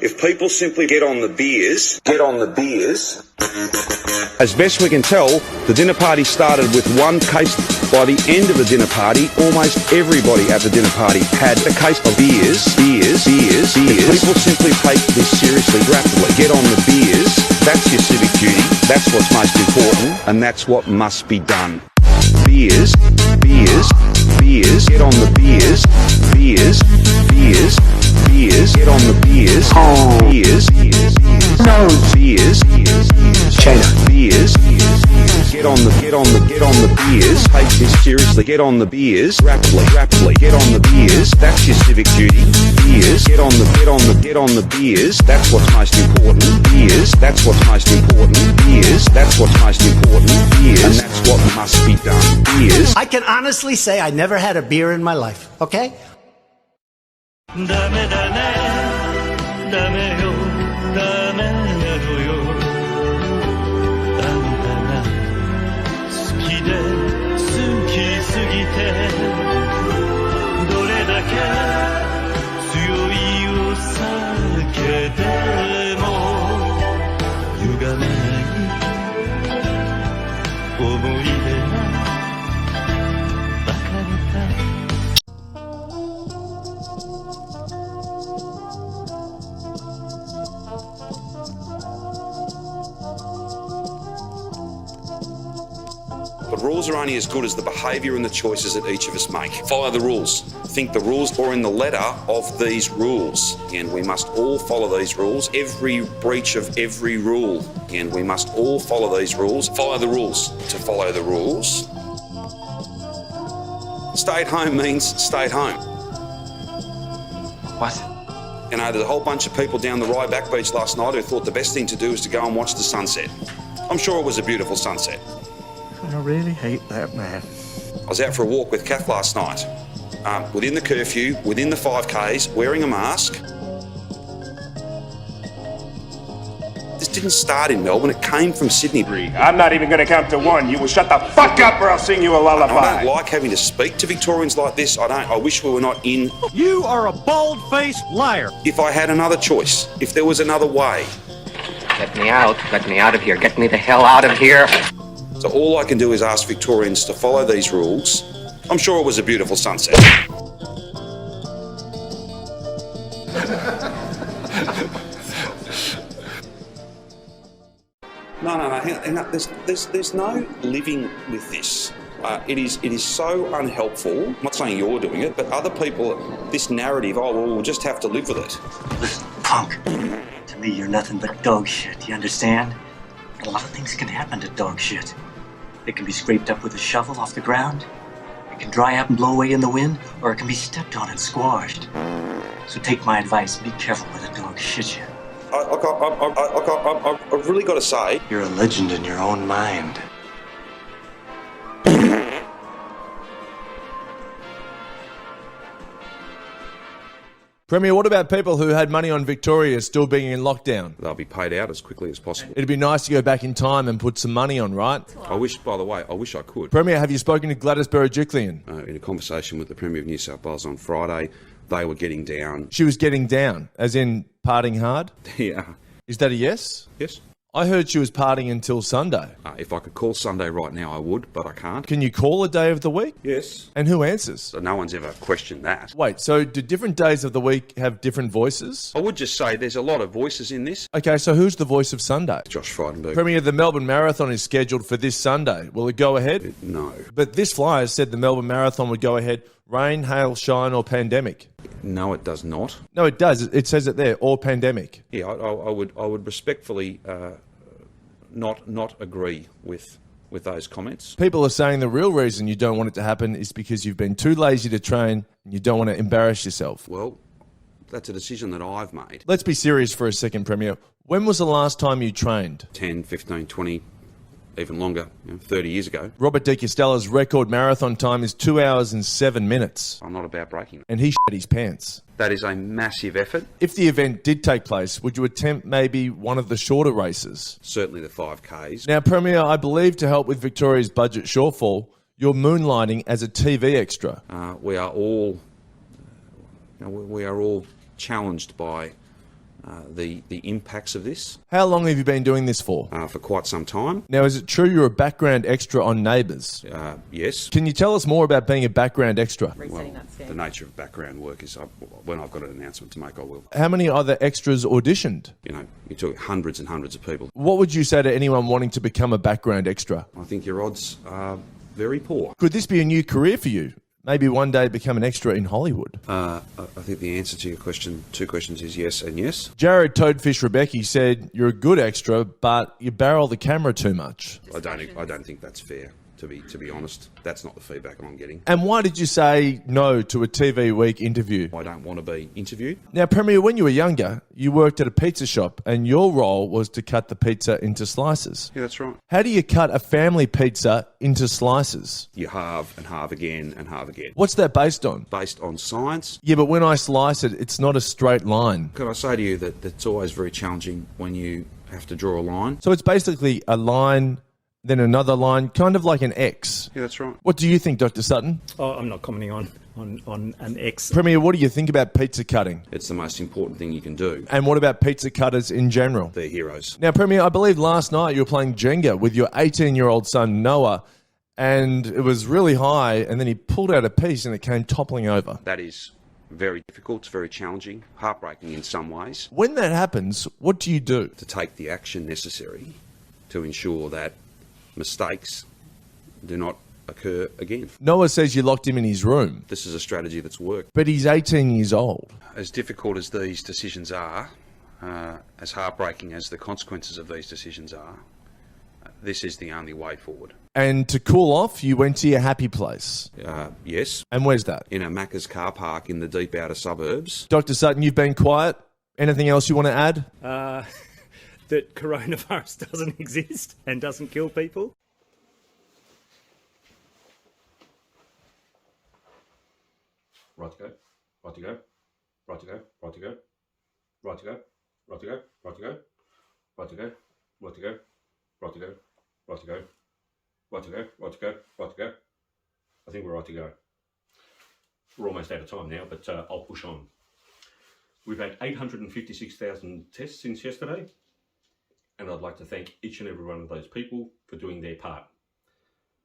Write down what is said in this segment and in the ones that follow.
If people simply get on the beers. As best we can tell, the dinner party started with one case. By the end of the dinner party, almost everybody at the dinner party had a case of beers. If people simply take this seriously, rapidly, get on the beers, that's your civic duty, that's what's most important, and that's what must be done. Beers, get on the beers, get on the beers, China, get on the beers, take this seriously, get on the beers, rapidly, get on the beers, that's your civic duty, beers, get on the beers, that's what's most important, beers, that's what's most important, beers, that's what's most important, beers, and that's what must be done, beers. I can honestly say I never had a beer in my life, okay? But rules are only as good as the behaviour and the choices that each of us make. Follow the rules. Think the rules or in the letter of these rules. And we must all follow these rules. Every breach of every rule. And we must all follow these rules. Follow the rules. To follow the rules. Stay at home means stay at home. What? You know, there's a whole bunch of people down the Ryback Beach last night who thought the best thing to do was to go and watch the sunset. I'm sure it was a beautiful sunset. I really hate that man. I was out for a walk with Kath last night. Within the curfew, within the 5Ks, wearing a mask. This didn't start in Melbourne, it came from Sydney. I'm not even going to count to one. You will shut the fuck up or I'll sing you a lullaby. I don't like having to speak to Victorians like this. I wish we were not in. You are a bald-faced liar. If I had another choice, if there was another way. Let me out of here, get me the hell out of here. So all I can do is ask Victorians to follow these rules. I'm sure it was a beautiful sunset. No, hang on. There's no living with this. It is so unhelpful. I'm not saying you're doing it, but other people, this narrative, oh, well, we'll just have to live with it. Listen, punk, to me you're nothing but dog shit, you understand? A lot of things can happen to dog shit. It can be scraped up with a shovel off the ground, it can dry up and blow away in the wind, or it can be stepped on and squashed. So take my advice, be careful where the dog shit you. I've really got to say... You're a legend in your own mind. Premier, what about people who had money on Victoria still being in lockdown? They'll be paid out as quickly as possible. It'd be nice to go back in time and put some money on, right? I wish I could. Premier, have you spoken to Gladys Berejiklian? In a conversation with the Premier of New South Wales on Friday, they were getting down. She was getting down, as in partying hard? Yeah. Is that a yes? Yes. I heard she was partying until Sunday. If I could call Sunday right now, I would, but I can't. Can you call a day of the week? Yes. And who answers? So no one's ever questioned that. Wait, so do different days of the week have different voices? I would just say there's a lot of voices in this. Okay, so who's the voice of Sunday? Josh Frydenberg. Premier, the Melbourne Marathon is scheduled for this Sunday. Will it go ahead? No. But this flyer said the Melbourne Marathon would go ahead, rain, hail, shine or pandemic. No, it does not. No, it does. It says it there, or pandemic. Yeah, I would respectfully not agree with those comments. People are saying the real reason you don't want it to happen is because you've been too lazy to train and you don't want to embarrass yourself. Well, that's a decision that I've made. Let's be serious for a second, Premier. When was the last time you trained? 10, 15, 20, even longer, 30 years ago. Robert De Castella's record marathon time is 2 hours and 7 minutes. I'm not about breaking it. And he shit his pants. That is a massive effort. If the event did take place, would you attempt maybe one of the shorter races? Certainly the 5Ks. Now, Premier, I believe to help with Victoria's budget shortfall, you're moonlighting as a TV extra. We are all challenged by the impacts of this How long have you been doing this for? for quite some time. Now, is it true you're a background extra on Neighbours? Yes. Can you tell us more about being a background extra? Well, the nature of background work is when I've got an announcement to make, I will. How many other extras auditioned? You know, you're talking hundreds and hundreds of people. What would you say to anyone wanting to become a background extra? I think your odds are very poor. Could this be a new career for you? Maybe one day become an extra in Hollywood? I think the answer to your question, two questions, is yes and yes. Jared Toadfish Rebecki said you're a good extra, but you barrel the camera too much. I don't think that's fair. To be honest, that's not the feedback I'm getting. And why did you say no to a TV Week interview? I don't want to be interviewed. Now, Premier, when you were younger, you worked at a pizza shop and your role was to cut the pizza into slices. Yeah, that's right. How do you cut a family pizza into slices? You halve and halve again and halve again. What's that based on? Based on science. Yeah, but when I slice it, it's not a straight line. Could I say to you that it's always very challenging when you have to draw a line? So it's basically a line, then another line, kind of like an X. Yeah, that's right. What do you think, Dr. Sutton? Oh, I'm not commenting on an X. Premier, what do you think about pizza cutting? It's the most important thing you can do. And what about pizza cutters in general? They're heroes. Now, Premier, I believe last night you were playing Jenga with your 18-year-old son, Noah, and it was really high, and then he pulled out a piece and it came toppling over. That is very difficult. It's very challenging, heartbreaking in some ways. When that happens, what do you do? To take the action necessary to ensure that mistakes do not occur again. Noah says you locked him in his room. This is a strategy that's worked. But he's 18 years old. As difficult as these decisions are, as heartbreaking as the consequences of these decisions are, this is the only way forward. And to cool off, you went to your happy place. Yes. And where's that? In a Macca's car park in the deep outer suburbs. Dr. Sutton, you've been quiet. Anything else you want to add? That coronavirus doesn't exist and doesn't kill people. Right to go, right to go, right to go, right to go, right to go, right to go, right to go, right to go, right to go, right to go, right to go, right to go, right to go, right to go. I think we're right to go. We're almost out of time now, but I'll push on. We've had 856,000 tests since yesterday. And I'd like to thank each and every one of those people for doing their part.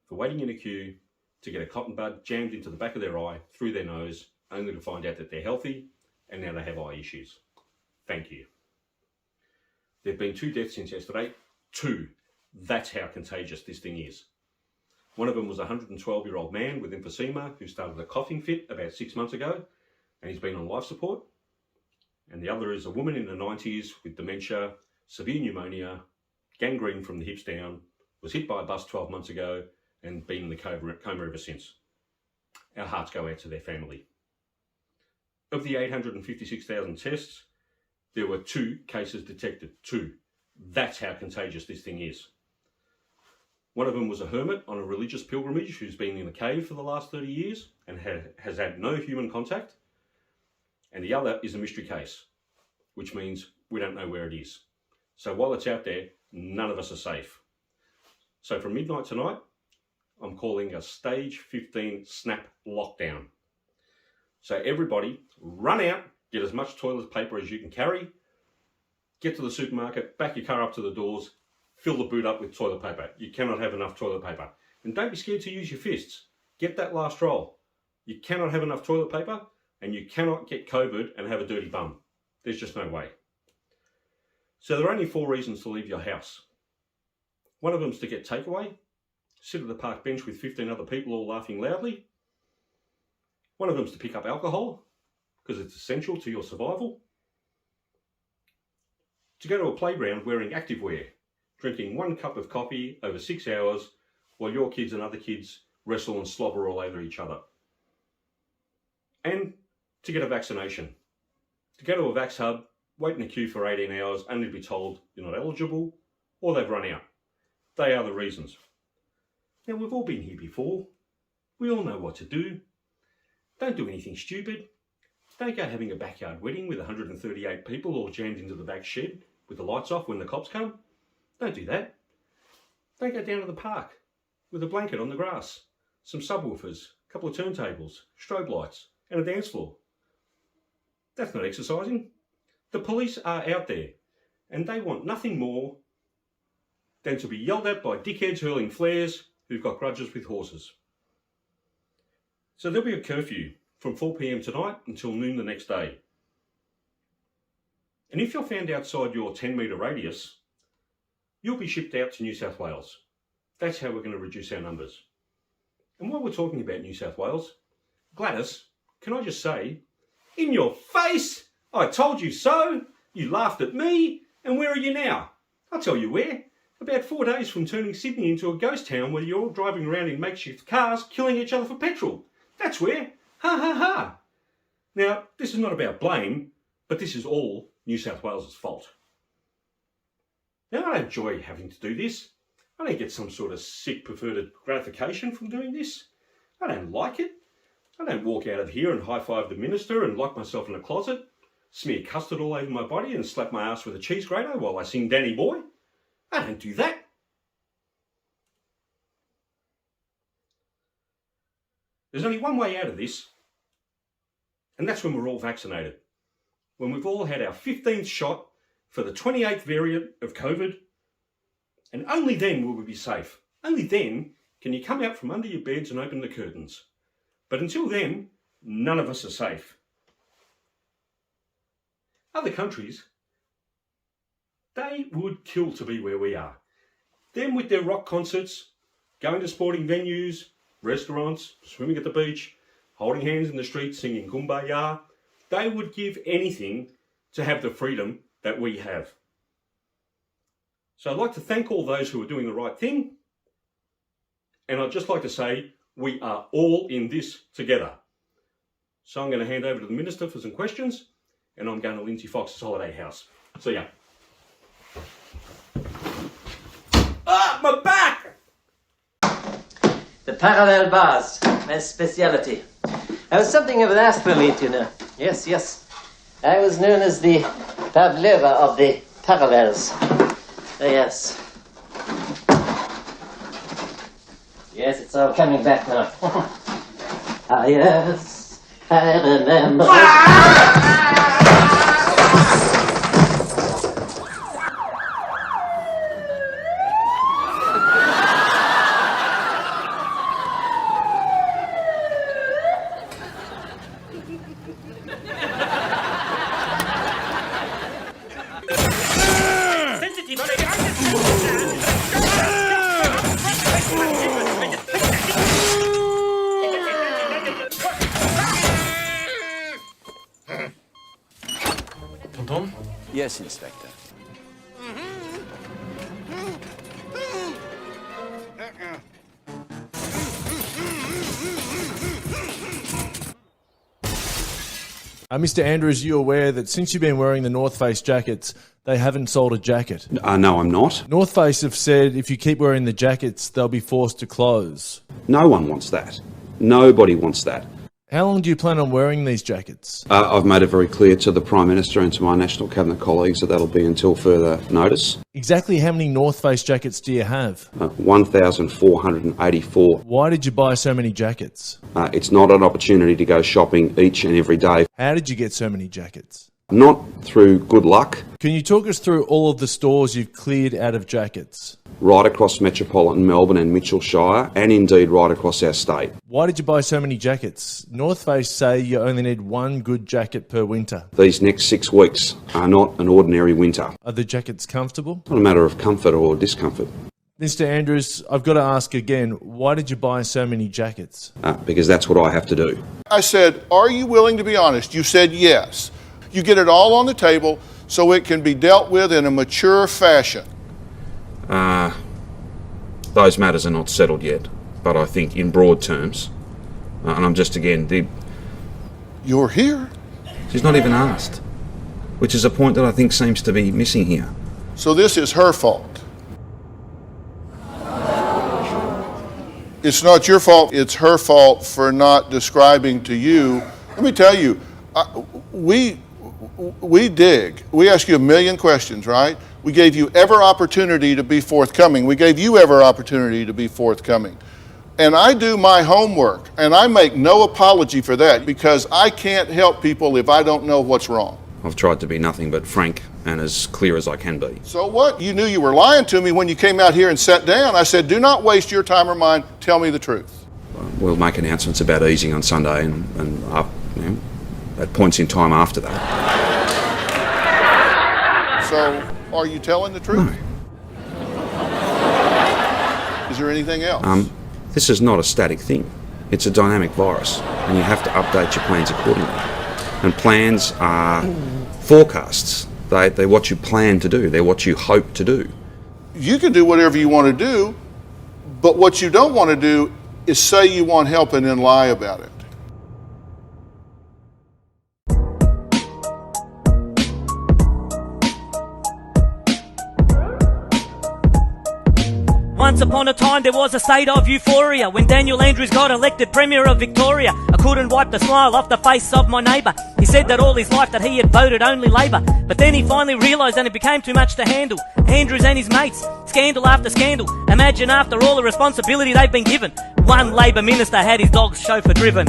For waiting in a queue to get a cotton bud jammed into the back of their eye, through their nose, only to find out that they're healthy and now they have eye issues. Thank you. There have been 2 deaths since yesterday. 2. That's how contagious this thing is. One of them was a 112-year-old man with emphysema who started a coughing fit about 6 months ago and he's been on life support. And the other is a woman in her 90s with dementia, severe pneumonia, gangrene from the hips down, was hit by a bus 12 months ago and been in the coma ever since. Our hearts go out to their family. Of the 856,000 tests, there were 2 cases detected. 2. That's how contagious this thing is. One of them was a hermit on a religious pilgrimage who's been in a cave for the last 30 years and has had no human contact. And the other is a mystery case, which means we don't know where it is. So while it's out there, none of us are safe. So from midnight tonight, I'm calling a stage 15 snap lockdown. So everybody run out, get as much toilet paper as you can carry, get to the supermarket, back your car up to the doors, fill the boot up with toilet paper. You cannot have enough toilet paper. And don't be scared to use your fists. Get that last roll. You cannot have enough toilet paper and you cannot get COVID and have a dirty bum. There's just no way. So there are only 4 reasons to leave your house. One of them is to get takeaway, sit at the park bench with 15 other people all laughing loudly. One of them is to pick up alcohol, because it's essential to your survival. To go to a playground wearing activewear, drinking 1 cup of coffee over 6 hours while your kids and other kids wrestle and slobber all over each other. And to get a vaccination. To go to a Vax Hub, wait in a queue for 18 hours, only to be told you're not eligible, or they've run out. They are the reasons. Now, we've all been here before. We all know what to do. Don't do anything stupid. Don't go having a backyard wedding with 138 people all jammed into the back shed with the lights off when the cops come. Don't do that. Don't go down to the park with a blanket on the grass, some subwoofers, a couple of turntables, strobe lights, and a dance floor. That's not exercising. The police are out there, and they want nothing more than to be yelled at by dickheads hurling flares who've got grudges with horses. So there'll be a curfew from 4 p.m. tonight until noon the next day. And if you're found outside your 10-metre radius, you'll be shipped out to New South Wales. That's how we're going to reduce our numbers. And while we're talking about New South Wales, Gladys, can I just say, in your face, I told you so, you laughed at me, and where are you now? I'll tell you where. About 4 days from turning Sydney into a ghost town where you're all driving around in makeshift cars, killing each other for petrol. That's where. Ha ha ha. Now, this is not about blame, but this is all New South Wales' fault. Now, I don't enjoy having to do this. I don't get some sort of sick perverted gratification from doing this. I don't like it. I don't walk out of here and high-five the minister and lock myself in a closet, smear custard all over my body and slap my ass with a cheese grater while I sing Danny Boy. I don't do that. There's only one way out of this, and that's when we're all vaccinated. When we've all had our 15th shot for the 28th variant of COVID, and only then will we be safe. Only then can you come out from under your beds and open the curtains. But until then, none of us are safe. Other countries, they would kill to be where we are. Them with their rock concerts, going to sporting venues, restaurants, swimming at the beach, holding hands in the street, singing Kumbaya, they would give anything to have the freedom that we have. So I'd like to thank all those who are doing the right thing. And I'd just like to say, we are all in this together. So I'm going to hand over to the Minister for some questions, and I'm going to Lindsay Fox's holiday house. See ya. Ah, my back! The parallel bars, my speciality. I was something of an athlete, you know. Yes, yes. I was known as the Pavlova of the parallels. Yes. Yes, it's all coming back now. Ah, yes, I remember. Tom? Yes, Inspector. Mr. Andrews, you aware that since you've been wearing the North Face jackets, they haven't sold a jacket? No, I'm not. North Face have said if you keep wearing the jackets, they'll be forced to close. No one wants that. Nobody wants that. How long do you plan on wearing these jackets? I've made it very clear to the Prime Minister and to my National Cabinet colleagues that that'll be until further notice. Exactly how many North Face jackets do you have? 1,484. Why did you buy so many jackets? It's not an opportunity to go shopping each and every day. How did you get so many jackets? Not through good luck. Can you talk us through all of the stores you've cleared out of jackets? Right across metropolitan Melbourne and Mitchell Shire, and indeed right across our state. Why did you buy so many jackets? North Face say you only need one good jacket per winter. These next 6 weeks are not an ordinary winter. Are the jackets comfortable? It's not a matter of comfort or discomfort. Mr. Andrews, I've got to ask again, why did you buy so many jackets? Because that's what I have to do. I said, are you willing to be honest? You said yes. You get it all on the table so it can be dealt with in a mature fashion. Those matters are not settled yet, but I think in broad terms, and I'm just again, You're here? She's not even asked, which is a point that I think seems to be missing here. So this is her fault. It's not your fault, it's her fault for not describing to you. Let me tell you, we dig. We ask you a million questions, right? We gave you every opportunity to be forthcoming. We gave you every opportunity to be forthcoming. And I do my homework, and I make no apology for that because I can't help people if I don't know what's wrong. I've tried to be nothing but frank and as clear as I can be. So what? You knew you were lying to me when you came out here and sat down. I said, do not waste your time or mine. Tell me the truth. We'll make announcements about easing on Sunday and up, at points in time after that. So, are you telling the truth? No. Is there anything else? This is not a static thing. It's a dynamic virus, and you have to update your plans accordingly. And plans are forecasts. They're what you plan to do. They're what you hope to do. You can do whatever you want to do, but what you don't want to do is say you want help and then lie about it. Once upon a time there was a state of euphoria when Daniel Andrews got elected Premier of Victoria. I couldn't wipe the smile off the face of my neighbour. He said that all his life that he had voted only Labor. But then he finally realised and it became too much to handle. Andrews and his mates, scandal after scandal. Imagine after all the responsibility they've been given, one Labor minister had his dogs chauffeur driven.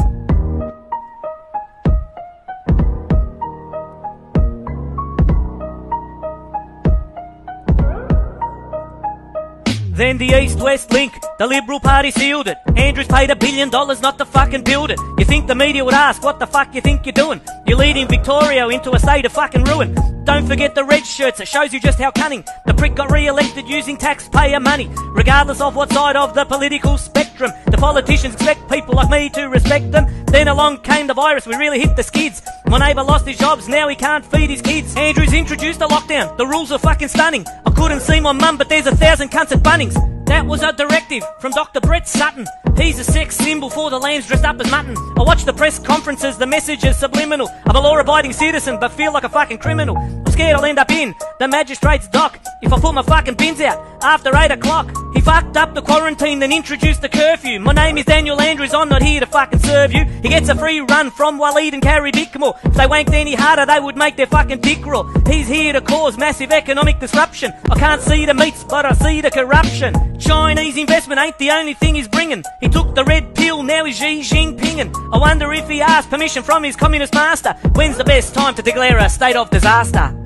Then the East-West link, the Liberal Party sealed it. Andrews paid $1 billion not to fucking build it. You think the media would ask what the fuck you think you're doing? You're leading Victoria into a state of fucking ruin. Don't forget the red shirts, it shows you just how cunning. The prick got re-elected using taxpayer money. Regardless of what side of the political spectrum, the politicians expect people like me to respect them. Then along came the virus, we really hit the skids. My neighbour lost his jobs, now he can't feed his kids. Andrews introduced a lockdown, the rules are fucking stunning. I couldn't see my mum, but there's 1,000 cunts at Bunnings. That was a directive from Dr. Brett Sutton. He's a sex symbol for the lambs dressed up as mutton. I watch the press conferences, the message is subliminal. I'm a law-abiding citizen, but feel like a fucking criminal. I'm scared I'll end up in the magistrate's dock if I put my fucking bins out after 8 o'clock. He fucked up the quarantine, then introduced the curfew. My name is Daniel Andrews, I'm not here to fucking serve you. He gets a free run from Waleed and Carrie Bickmore. If they wanked any harder, they would make their fucking dick roll. He's here to cause massive economic disruption. I can't see the meats, but I see the corruption. Chinese investment ain't the only thing he's bringing. He took the red pill, now he's Xi Jinpinging. I wonder if he asked permission from his communist master. When's the best time to declare a state of disaster?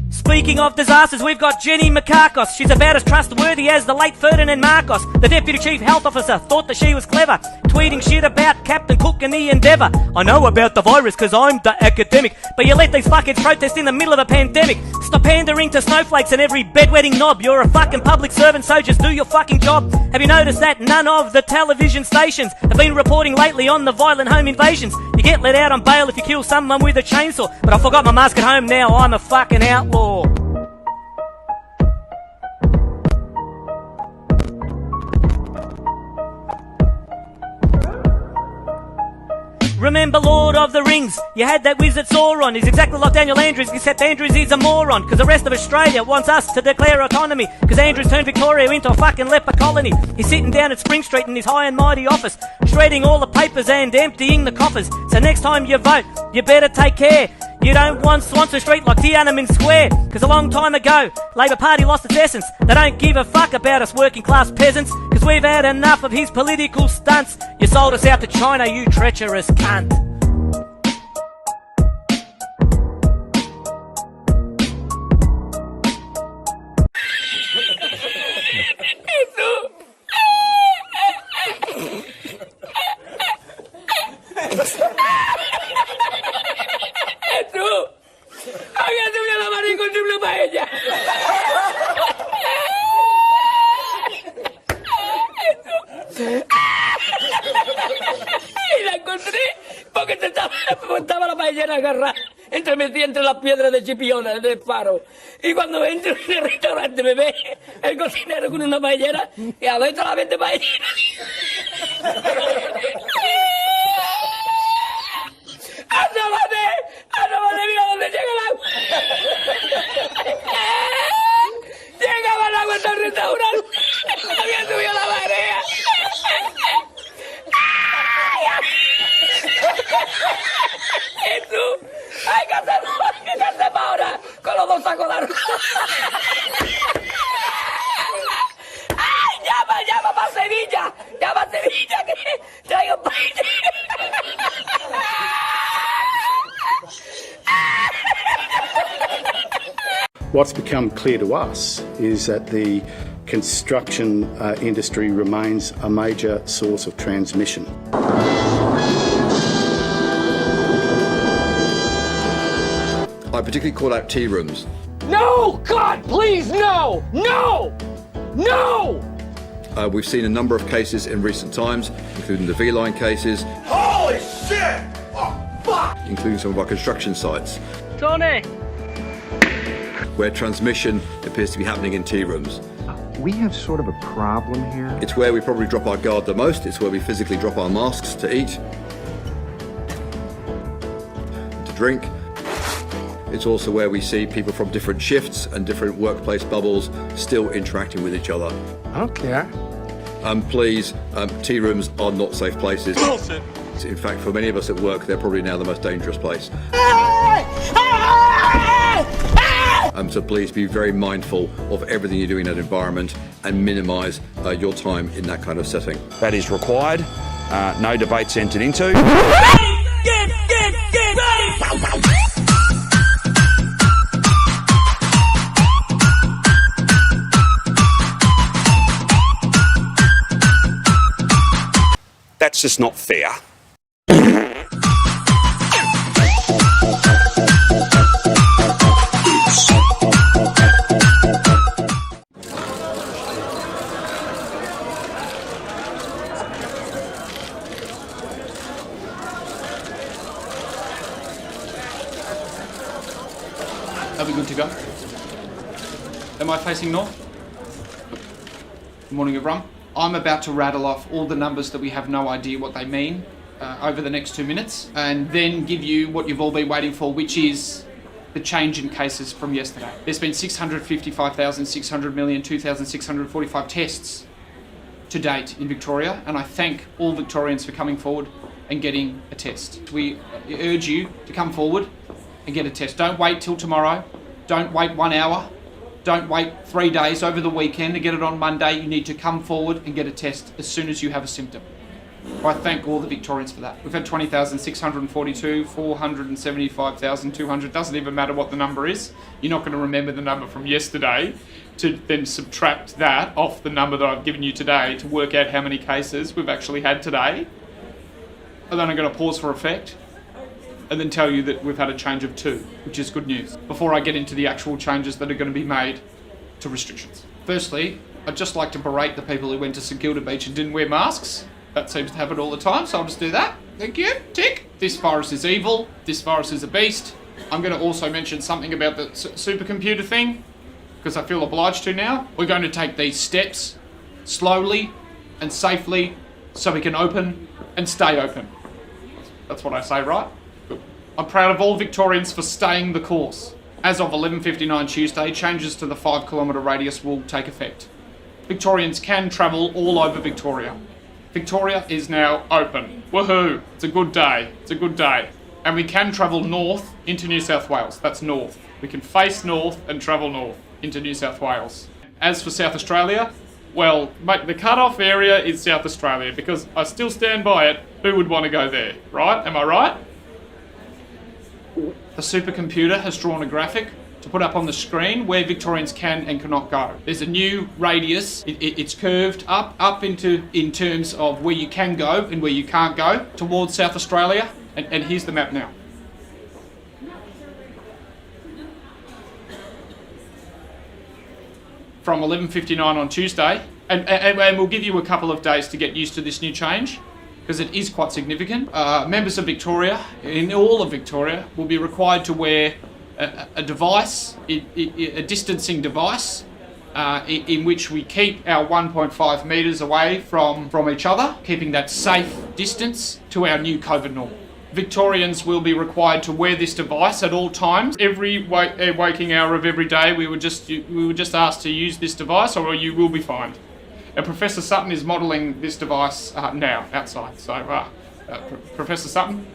Speaking of disasters, we've got Jenny Mikakos. She's about as trustworthy as the late Ferdinand Marcos. The Deputy Chief Health Officer thought that she was clever, tweeting shit about Captain Cook and the Endeavour. I know about the virus cause I'm the academic, but you let these fuckheads protest in the middle of a pandemic. Stop pandering to snowflakes and every bedwetting knob. You're a fucking public servant, so just do your fucking job. Have you noticed that none of the television stations have been reporting lately on the violent home invasions? You get let out on bail if you kill someone with a chainsaw, but I forgot my mask at home now, I'm a fucking outlaw. Remember Lord of the Rings? You had that wizard Sauron. He's exactly like Daniel Andrews, except Andrews is a moron. Cause the rest of Australia wants us to declare autonomy. Cause Andrews turned Victoria into a fucking leper colony. He's sitting down at Spring Street in his high and mighty office, shredding all the papers and emptying the coffers. So next time you vote, you better take care. You don't want Swanston Street like Tiananmen Square. Cause a long time ago, Labor Party lost its essence. They don't give a fuck about us working class peasants. Cause we've had enough of his political stunts. You sold us out to China, you treacherous cunt. Y la encontré porque estaba la paellera agarrada entre las piedras de Chipiona, del faro. Y cuando entro en el restaurante me ve el cocinero con una paellera y adentro la vende paellera. ¡Asómate, mira dónde llega el agua! Llegaba el agua hasta el restaurante. Había subido la marea. Jesús, hay que hacer ahora con los dos sacos de arroz. ¡Ay! What's become clear to us is that the construction industry remains a major source of transmission. I particularly call out tea rooms. No! God, please, no! No! No! We've seen a number of cases in recent times, including the V-Line cases. Holy shit! Oh, fuck! Including some of our construction sites, Tony! where transmission appears to be happening in tea rooms. We have sort of a problem here. It's where we probably drop our guard the most. It's where we physically drop our masks to eat, to drink. It's also where we see people from different shifts and different workplace bubbles still interacting with each other. I don't care. Please, tea rooms are not safe places. Bullshit. In fact, for many of us at work, they're probably now the most dangerous place. So please be very mindful of everything you do in that environment and minimise your time in that kind of setting. That is required. No debates entered into. Get ready! That's just not fair. Are we good to go? Am I facing north? Good morning, everyone. I'm about to rattle off all the numbers that we have no idea what they mean over the next 2 minutes, and then give you what you've all been waiting for, which is the change in cases from yesterday. There's been 655,600,2,645 tests to date in Victoria, and I thank all Victorians for coming forward and getting a test. We urge you to come forward and get a test. Don't wait till tomorrow. Don't wait 1 hour. Don't wait 3 days over the weekend to get it on Monday. You need to come forward and get a test as soon as you have a symptom. I thank all the Victorians for that. We've had 20,642, 475,200. Doesn't even matter what the number is. You're not going to remember the number from yesterday to then subtract that off the number that I've given you today to work out how many cases we've actually had today. And then I'm going to pause for effect and then tell you that we've had a change of 2, which is good news, before I get into the actual changes that are going to be made to restrictions. Firstly, I'd just like to berate the people who went to St Kilda Beach and didn't wear masks. That seems to happen all the time, so I'll just do that. Thank you. Tick. This virus is evil. This virus is a beast. I'm going to also mention something about the supercomputer thing, because I feel obliged to now. We're going to take these steps slowly and safely so we can open and stay open. That's what I say, right? I'm proud of all Victorians for staying the course. As of 11:59 Tuesday, changes to the 5 kilometre radius will take effect. Victorians can travel all over Victoria. Victoria is now open. Woohoo! It's a good day. It's a good day. And we can travel north into New South Wales. That's north. We can face north and travel north into New South Wales. As for South Australia, well, mate, the cut-off area is South Australia, because I still stand by it. Who would want to go there, right? Am I right? The supercomputer has drawn a graphic to put up on the screen where Victorians can and cannot go. There's a new radius. It's curved up in terms of where you can go and where you can't go towards South Australia. And here's the map now. From 11:59 on Tuesday, and we'll give you a couple of days to get used to this new change, because it is quite significant. Members of Victoria, in all of Victoria, will be required to wear a device, a distancing device, in which we keep our 1.5 metres away from each other, keeping that safe distance to our new COVID norm. Victorians will be required to wear this device at all times. Every waking hour of every day, we were just asked to use this device, or you will be fined. And Professor Sutton is modelling this device now, outside. So, Professor Sutton?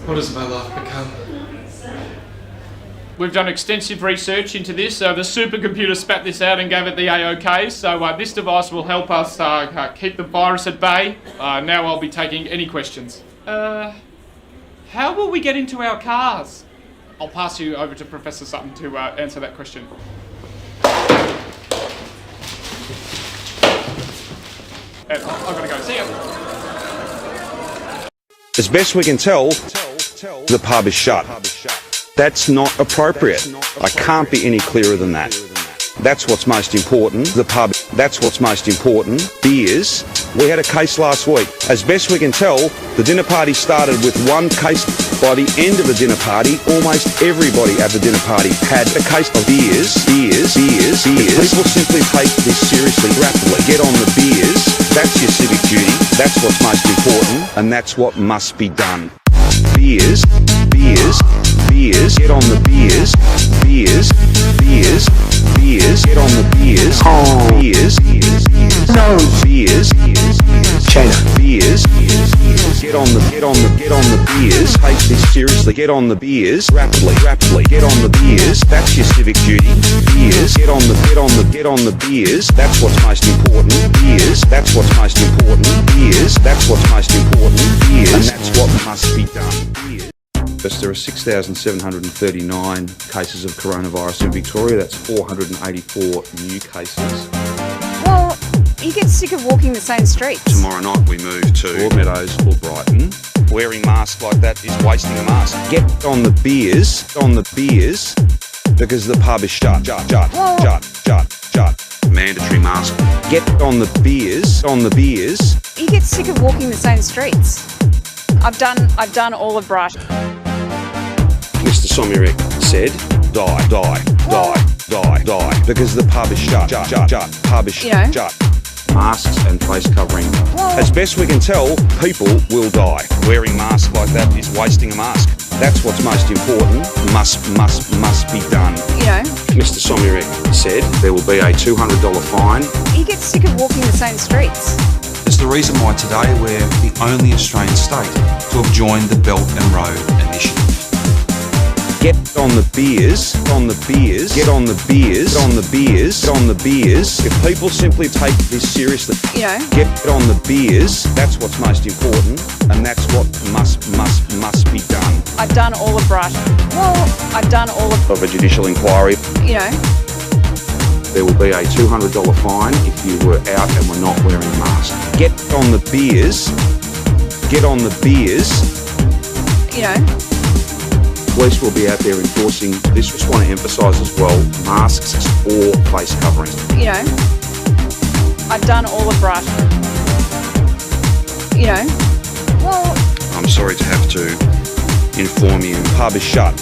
What has my life become? We've done extensive research into this. The supercomputer spat this out and gave it the A-OK. So this device will help us keep the virus at bay. Now I'll be taking any questions. How will we get into our cars? I'll pass you over to Professor Sutton to answer that question. And I've got to go. See ya. As best we can tell, the pub is shut. That's not appropriate. I can't be any clearer than that. That's what's most important. The pub, that's what's most important. Beers. We had a case last week. As best we can tell, the dinner party started with one case. By the end of the dinner party, almost everybody at the dinner party had a case of beers. People simply take this seriously, rapidly. Get on the beers. That's your civic duty. That's what's most important, and that's what must be done. Beers. Get on the beers. Beers. Get on the beers. Beers. No. Beers. China. Beers. Get on the beers. Take this seriously. Get on the beers. Rapidly. Get on the beers. That's your civic duty. Beers. Get on the beers. That's what's most important. Beers. That's what's most important. Beers. That's what's most important. Beers. And that's what must be done. Beers. There are 6,739 cases of coronavirus in Victoria. That's 484 new cases. Well, you get sick of walking the same streets. Tomorrow night we move to Broadmeadows or Brighton. Wearing masks like that is wasting a mask. Get on the beers, because the pub is shut. Mandatory mask. Get on the beers, You get sick of walking the same streets. I've done all of Brighton. Mr. Somyurek said, die, because the pub is shut. Pub is shut. Masks and face covering. As best we can tell, people will die. Wearing masks like that is wasting a mask. That's what's most important. Must be done. Mr. Somyurek said there will be a $200 fine. You get sick of walking the same streets. It's the reason why today we're the only Australian state to have joined the Belt and Road Initiative. Get on the beers, get on the beers. If people simply take this seriously, get on the beers. That's what's most important, and that's what must be done. I've done all of Brighton. I've done all of a judicial inquiry. There will be a $200 fine if you were out and were not wearing a mask. Get on the beers. Police will be out there enforcing this. Just want to emphasise as well, masks or face covering. I've done all of Brighton. I'm sorry to have to inform you, pub is shut.